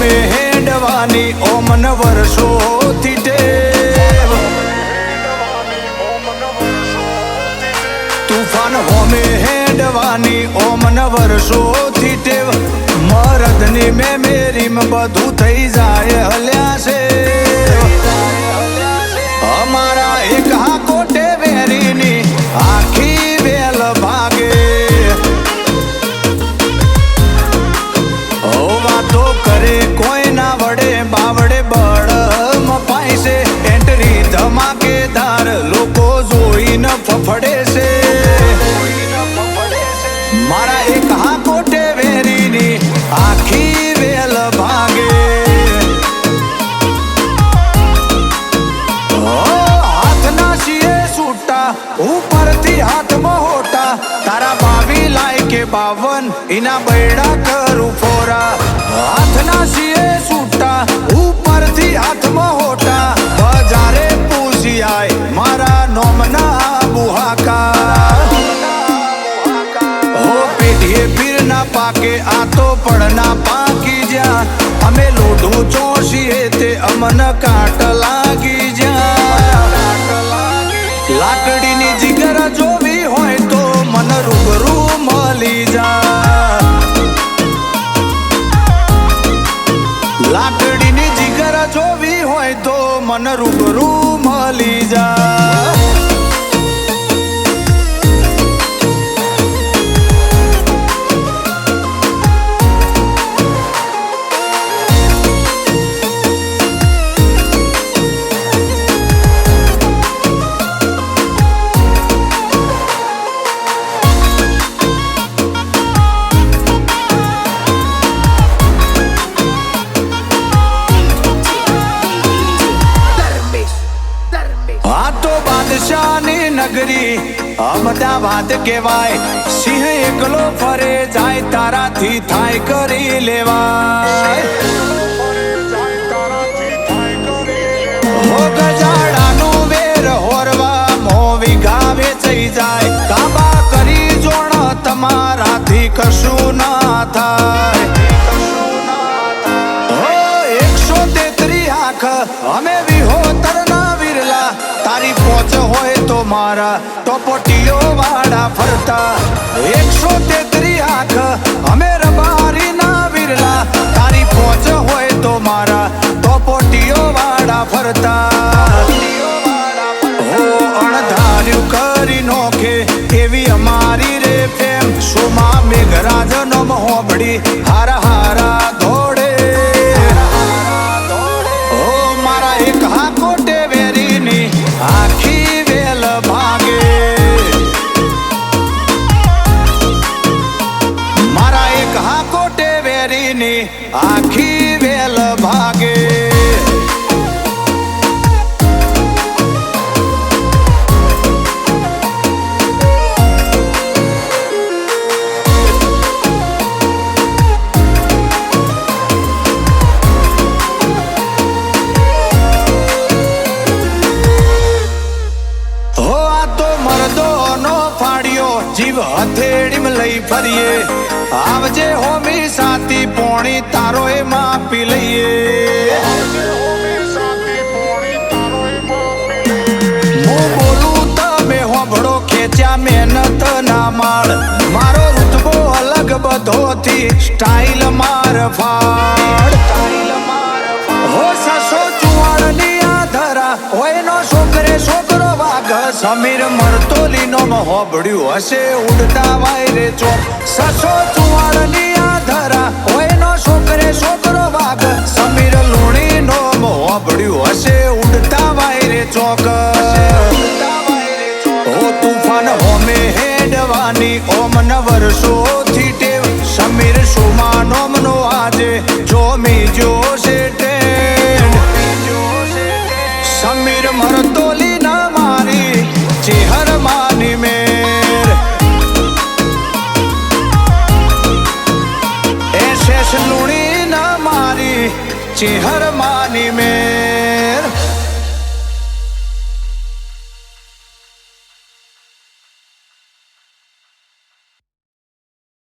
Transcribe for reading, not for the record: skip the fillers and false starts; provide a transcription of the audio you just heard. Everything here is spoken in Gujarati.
હોમે હેડવાની ઓમન વર્ષોથી ટેવ તુફાન હોમે હેડવાની ઓમન વર્ષોથી ટેવ મરદની મેમેરીમાં બધું થઈ જાય હલ્યા છે અમારા એક હાકોટે વેરીની આખી વેલ ભાગે વાતો કરે કોઈ ના વડે બાવડે બળ મપાય છે એન્ટ્રી ધમાકેદાર લોકો જોઈને ફફડે છે મારા એક હાકોટે વેરીની આખી વેલ ભાગે હાથના છીએ છૂટા ઉપરથી હાથમાં હોટા તારા 22 લાય કે 52 એના બૈડા કરું ફોરા હાથના છીએ છૂટા ઉપરથી હાથમાં હોટા બજારે પૂછી આય મારા નોમના બુહાકા હો પેઢીએ પીર ના પાકે આ તો પડના પાકી જ્યાં અમે લોઢું ચોસીએ તે અમન કાટ લાગી જ્યાં લાકડીની જીગર જોવી હોય તો મન રૂબરૂ મળી જા લાકડીની જીગર જોવી હોય તો મન રૂબરૂ મળી જા બાદશાહની નગરી અમદાવાદ કહેવાય સિંહ એકલો ફરે જાય તારાથી થાય કરી લેવાય હો ગજાડાનું વેર હોરવા મોવી ગાવે થઈ જાય કાબા કરી જોણ તમારાથી કશું ના થાય હો 133 આંખ અમે વિહોતર ના વિરલા તારી પહોંચ હોય તો મારા ટોપટીઓ વાળા ફરતા 133 આંખ અમે રબારી ના વિરલા તારી પહોંચ હોય તો મારા ટોપટીઓ વાળા ફરતા હો અણધાર્યું કરી નોખે એવી અમારી રે ફેમ સોમા મેઘરાજ નો મોહબડી હારા હારા દોડે હો મારા એક હાકોટે વેરીની આખી વેલ ભાગે મારા એક હાકોટે વેરીની આખી વેલ ભાગે જીવ હથેળીમાં લઈ ફરીએ આવજે હોમી સાથી પોણી તારો એ માપી લઈએ હું બોલું તમે હોભળો ખેંચ્યા મહેનત ના માળ મારો રૂતબો અલગ બધોથી સ્ટાઇલ માર ફાડ હો 644 આ ધરા હોય નો છોકરે છોકરો વાઘ સમીર મરતોલી નો હોબડ્યું હશે ઉડતા વાયરે ચોક 644 આ ધરા હોય નો છોકરે છોકરો વાઘ સમીર લુણી નો હોબડ્યું હશે ઉડતા વાયરે ચોક ઓ તુફાન હોમે હેડવાની ઓમન વર્ષોથી ટેવ સમીર સુમા નોમનો આજે જોમી જોશે ટ્રેન્ડ સમીર મરતોલી ના મારી ચેહર માની મેર SS લુણી ના મારી ચેહર